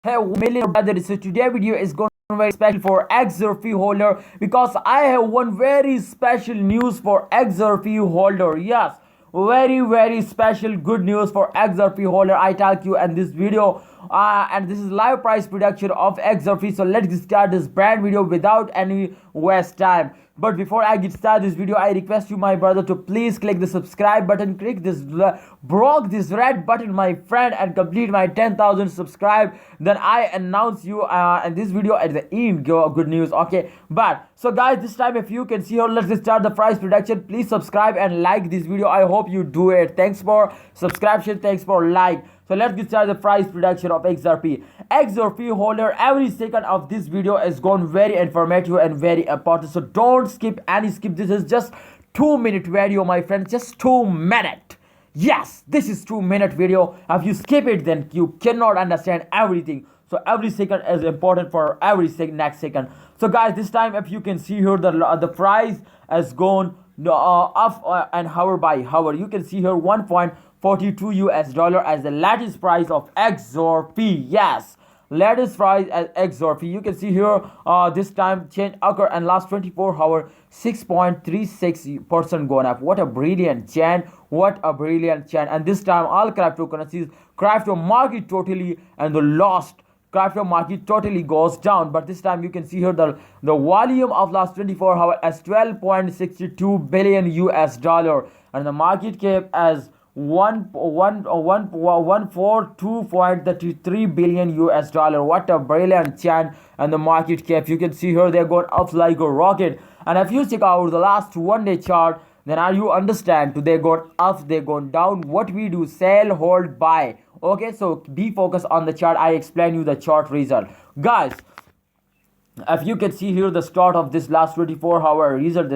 Hey, million brothers. So today video is going to be very special for XRP holder because I have one very special news for XRP holder. Yes, very special good news for XRP holder. I talk you in this video, and this is live price prediction of XRP. So let's start this brand video without any waste time. But before I get started this video, I request you, my brother, to please click the subscribe button, click this this red button, my friend, and complete my 10,000 subscribe. Then I announce you in this video at the end. Good news, okay? But so guys, this time if you can see here, let's start the price prediction. Please subscribe and like this video. I hope you do it. Thanks for subscription. Thanks for like. So let's get started the price prediction of XRP. XRP holder, every second of this video is going very informative and very important. So don't skip any skip. This is just 2-minute video, my friends. Just 2 minutes. Yes, this is 2-minute video. If you skip it, then you cannot understand everything. So every second is important for every next second. So guys, this time if you can see here, the price has gone up and hour by hour. You can see here 1.42 US dollar as the latest price of XRP. Yes, latest price at XRP. You can see here this time change occur and last 24 hour 6.36% gone up. What a brilliant chain. What a brilliant chain. And this time all cryptocurrencies, crypto market totally and the lost crypto market totally goes down. But this time you can see here the volume of last 24 hours as 12.62 billion US dollar and the market cap as 142.33 billion US dollar. What a brilliant chant. And the market cap, you can see here they're going up like a rocket. And if you check out the last 1 day chart, then you understand they going up, they going down. What we do, sell, hold, buy. Okay, so be focused on the chart. I explain you the chart result, guys. If you can see here the start of this last 24-hour result,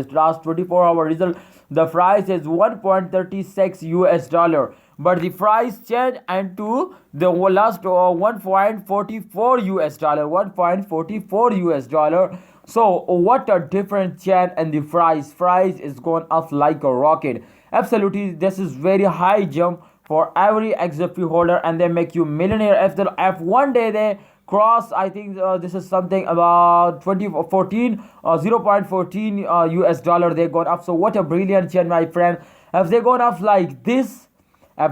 the price is 1.36 US dollar, but the price changed into the last 1.44 US dollar, 1.44 US dollar. So what a different change, and the price is going up like a rocket. Absolutely, this is very high jump for every XRP holder, and they make you millionaire if one day they cross. I think this is something about 0.14 US dollar they gone up. So what a brilliant chain, my friend. If they gone up like this, then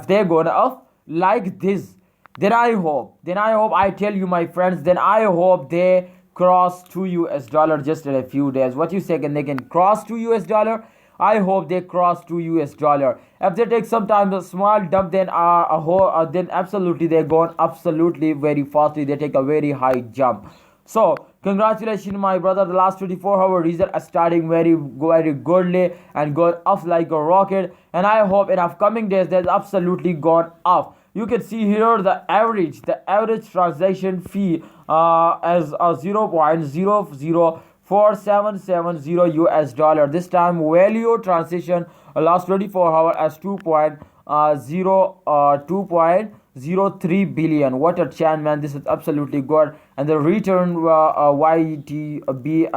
I hope I tell you, my friends, then I hope they cross 2 US dollar just in a few days. What you say, can they can cross 2 US dollar? I hope they cross 2 US dollar. If they take some time, a small dump, then then absolutely they're going absolutely very fastly. They take a very high jump. So congratulations, my brother. The last 24-hour result are starting very goodly and going up like a rocket. And I hope in upcoming days they're absolutely gone up. You can see here the average transaction fee as 0.004770 US dollar. This time value transition last 24 hours as 2.03 billion. What a chance, man. This is absolutely good. And the return YTBD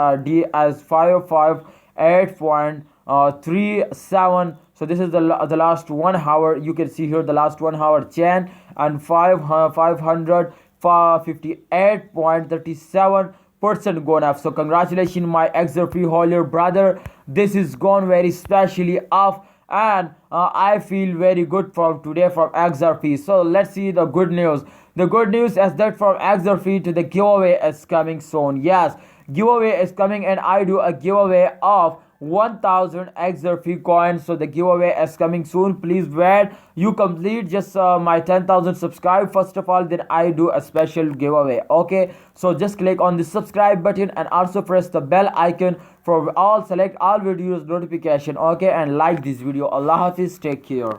as 558.37. So this is the last 1 hour. You can see here the last 1 hour chain and 558.37% gone up. So congratulations, my XRP holder brother. This is gone very specially up, and I feel very good from today from XRP. So let's see the good news. The good news is that from XRP to the giveaway is coming soon. Yes, giveaway is coming, and I do a giveaway of 1000 XRP coins. So the giveaway is coming soon. Please wait. You complete just my 10,000 subscribe first of all, then I do a special giveaway. Okay, so just click on the subscribe button and also press the bell icon for select all videos notification. Okay, and like this video. Allah Hafiz, take care.